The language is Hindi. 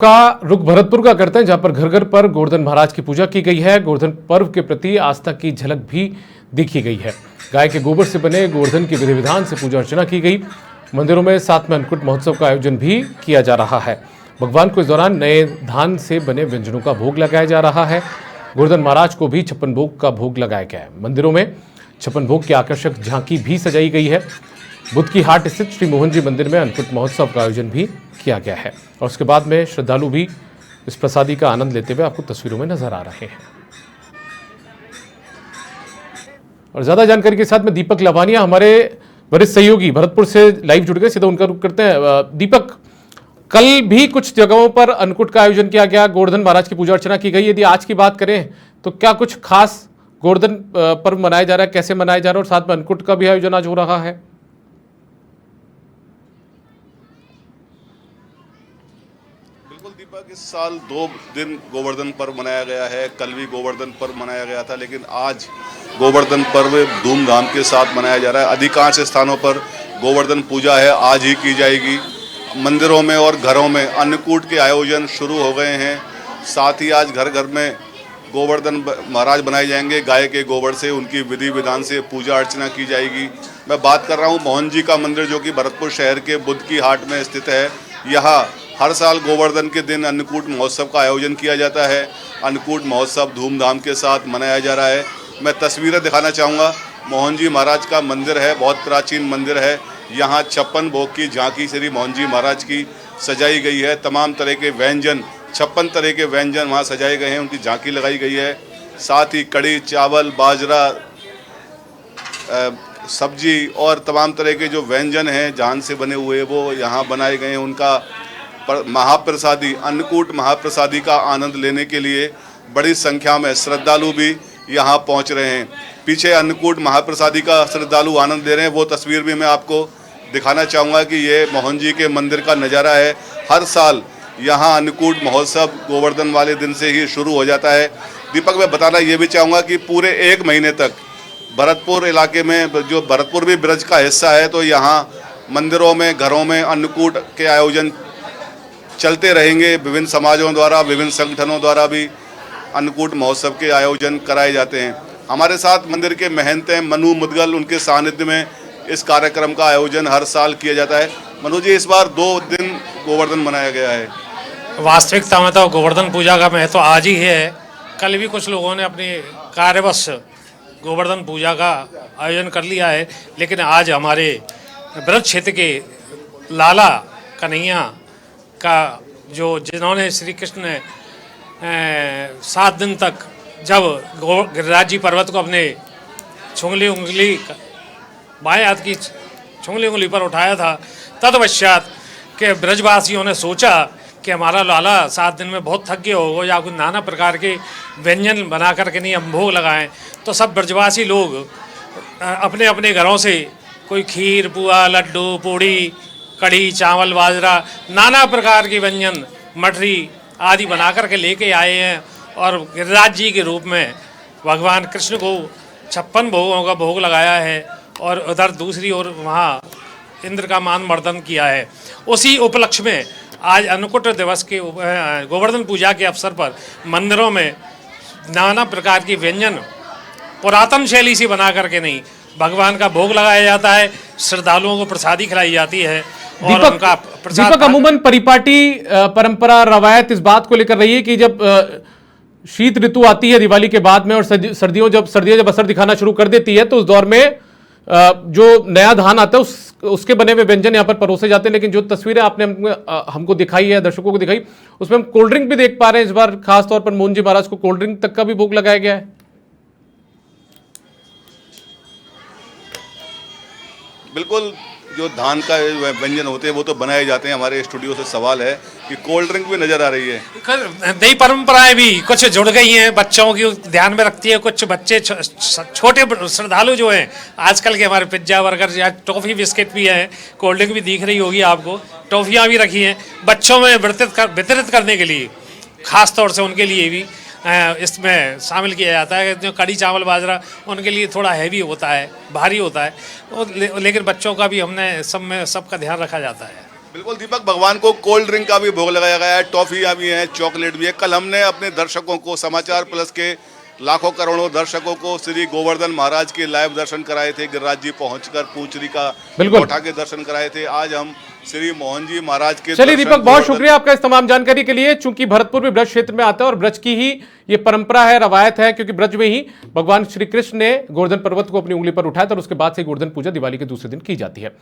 का रुख भरतपुर का करते हैं, जहां पर घर घर पर गोवर्धन महाराज की पूजा की गई है। गोवर्धन पर्व के प्रति आस्था की झलक भी देखी गई है। गाय के गोबर से बने गोवर्धन की विधि विधान से पूजा अर्चना की गई। मंदिरों में साथ में अन्नकूट महोत्सव का आयोजन भी किया जा रहा है। भगवान को इस दौरान नए धान से बने व्यंजनों का भोग लगाया जा रहा है। गोवर्धन महाराज को भी 56 भोग का भोग लगाया गया है। मंदिरों में 56 भोग की आकर्षक झांकी भी सजाई गई है। बुद्ध की हाट स्थित श्री मोहन जी मंदिर में अन्नकूट महोत्सव का आयोजन भी किया गया है और उसके बाद में श्रद्धालु भी इस प्रसादी का आनंद लेते हुए आपको तस्वीरों में नजर आ रहे हैं। और ज्यादा जानकारी के साथ में दीपक लवानिया हमारे वरिष्ठ सहयोगी भरतपुर से लाइव जुड़ गए, सीधा उनका रुख करते हैं। दीपक, कल भी कुछ जगहों पर अन्नकूट का आयोजन किया गया, गोवर्धन महाराज की पूजा अर्चना की गई। यदि आज की बात करें तो क्या कुछ खास गोवर्धन पर्व मनाया जा रहा है, कैसे मनाया जा रहा है और साथ में अन्नकूट का भी आयोजन आज हो रहा है? बिल्कुल दीपक, इस साल 2 दिन गोवर्धन पर्व मनाया गया है। कल भी गोवर्धन पर्व मनाया गया था, लेकिन आज गोवर्धन पर्व धूमधाम के साथ मनाया जा रहा है। अधिकांश स्थानों पर गोवर्धन पूजा है, आज ही की जाएगी। मंदिरों में और घरों में अन्नकूट के आयोजन शुरू हो गए हैं। साथ ही आज घर घर में गोवर्धन महाराज बनाए जाएंगे। गाय के गोबर से उनकी विधि विधान से पूजा अर्चना की जाएगी। मैं बात कर रहा हूँ मोहन जी का मंदिर, जो कि भरतपुर शहर के बुद्ध की हाट में स्थित है। यहाँ हर साल गोवर्धन के दिन अन्नकूट महोत्सव का आयोजन किया जाता है। अन्नकूट महोत्सव धूमधाम के साथ मनाया जा रहा है। मैं तस्वीरें दिखाना चाहूँगा। मोहन जी महाराज का मंदिर है, बहुत प्राचीन मंदिर है। यहाँ 56 भोग की झांकी श्री मोहन जी महाराज की सजाई गई है। तमाम तरह के व्यंजन, 56 तरह के व्यंजन वहाँ सजाए गए हैं, उनकी झांकी लगाई गई है। साथ ही कड़ी, चावल, बाजरा, सब्जी और तमाम तरह के जो व्यंजन हैं धान से बने हुए, वो यहाँ बनाए गए हैं। उनका महाप्रसादी, अन्नकूट महाप्रसादी का आनंद लेने के लिए बड़ी संख्या में श्रद्धालु भी यहाँ पहुँच रहे हैं। पीछे अन्नकूट महाप्रसादी का श्रद्धालु आनंद ले रहे हैं, वो तस्वीर भी मैं आपको दिखाना चाहूँगा कि ये मोहन जी के मंदिर का नज़ारा है। हर साल यहाँ अन्नकूट महोत्सव गोवर्धन वाले दिन से ही शुरू हो जाता है। दीपक, मैं बताना ये भी चाहूँगा कि पूरे 1 महीने तक भरतपुर इलाके में, जो भरतपुर भी ब्रज का हिस्सा है, तो यहाँ मंदिरों में, घरों में अन्नकूट के आयोजन चलते रहेंगे। विभिन्न समाजों द्वारा, विभिन्न संगठनों द्वारा भी अन्नकूट महोत्सव के आयोजन कराए जाते हैं। हमारे साथ मंदिर के महंत हैं मनु मुदगल, उनके सानिध्य में इस कार्यक्रम का आयोजन हर साल किया जाता है। मनु जी, इस बार 2 दिन गोवर्धन मनाया गया है। वास्तविकता में तो गोवर्धन पूजा का महत्व तो आज ही है। कल भी कुछ लोगों ने अपने कार्यवश गोवर्धन पूजा का आयोजन कर लिया है, लेकिन आज हमारे ब्रज क्षेत्र के लाला कन्हैया का, जो जिन्होंने श्री कृष्ण ने 7 दिन तक जब गिरिराज जी पर्वत को अपने उंगली बाएं हाथ की उंगली पर उठाया था, तत्पश्चात के ब्रजवासियों ने सोचा कि हमारा लाला 7 दिन में बहुत थक गया होगा, या कुछ नाना प्रकार के व्यंजन बना करके नहीं हम भोग लगाएं। तो सब ब्रजवासी लोग अपने अपने घरों से कोई खीर, पुआ, लड्डू, पूड़ी, कढ़ी, चावल, बाजरा, नाना प्रकार के व्यंजन, मठरी आदि बना करके लेके आए हैं और गिरिराज जी के रूप में भगवान कृष्ण को 56 भोगों का भोग लगाया है और उधर दूसरी ओर वहाँ इंद्र का मान मर्दन किया है। उसी उपलक्ष्य में आज अन्नकूट दिवस के गोवर्धन पूजा के अवसर पर मंदिरों में नाना प्रकार के व्यंजन पुरातन शैली से बना करके नहीं, भगवान का भोग लगाया जाता है, श्रद्धालुओं को प्रसादी खिलाई जाती है। और उनका दीपक, अमूमन परिपाटी परंपरा रवायत इस बात को लेकर रही है कि जब शीत ऋतु आती है दिवाली के बाद में और सर्दियां जब असर दिखाना शुरू कर देती है, तो उस दौर में जो नया धान आता है उसके बने हुए व्यंजन यहाँ पर परोसे जाते हैं। लेकिन जो तस्वीरें आपने हमको दिखाई है, दर्शकों को दिखाई, उसमें हम कोल्ड ड्रिंक भी देख पा रहे हैं। इस बार खास तौर पर मोहन जी महाराज को कोल्ड ड्रिंक तक का भी भोग लगाया गया है। बिल्कुल, जो धान का व्यंजन होते हैं वो तो बनाए जाते हैं। हमारे स्टूडियो से सवाल है कि कोल्ड ड्रिंक भी नजर आ रही है। नई परंपराएं भी कुछ जुड़ गई हैं, बच्चों की ध्यान में रखती है। कुछ बच्चे छोटे श्रद्धालु जो हैं, आजकल के हमारे पिज्जा, बर्गर या टॉफ़ी बिस्किट भी हैं, कोल्ड ड्रिंक भी दिख रही होगी आपको, टॉफ़ियाँ भी रखी हैं बच्चों में वितरित करने के लिए। ख़ास तौर से उनके लिए भी इसमें शामिल किया जाता है। जो कड़ी चावल बाजरा उनके लिए थोड़ा हैवी होता है, भारी होता है, लेकिन बच्चों का भी हमने सब में सबका ध्यान रखा जाता है। बिल्कुल दीपक, भगवान को कोल्ड ड्रिंक का भी भोग लगाया गया है, टॉफियाँ भी हैं, चॉकलेट भी है। कल हमने अपने दर्शकों को, समाचार प्लस के लाखों करोड़ों दर्शकों को श्री गोवर्धन महाराज के लाइव दर्शन कराए थे। गिरिराज जी पहुंचकर पूंचरी का बिल्कुल। उठा के दर्शन कराए थे। आज हम श्री मोहन जी महाराज के चलिए दर्शन दीपक, बहुत गोवर्धन- शुक्रिया आपका इस तमाम जानकारी के लिए। चूंकि भरतपुर भी ब्रज क्षेत्र में आता है और ब्रज की ही ये परंपरा है, रवायत है, क्योंकि ब्रज में ही भगवान श्री कृष्ण ने गोवर्धन पर्वत को अपनी उंगली पर उठाया था और उसके बाद से गोवर्धन पूजा दिवाली के दूसरे दिन की जाती है।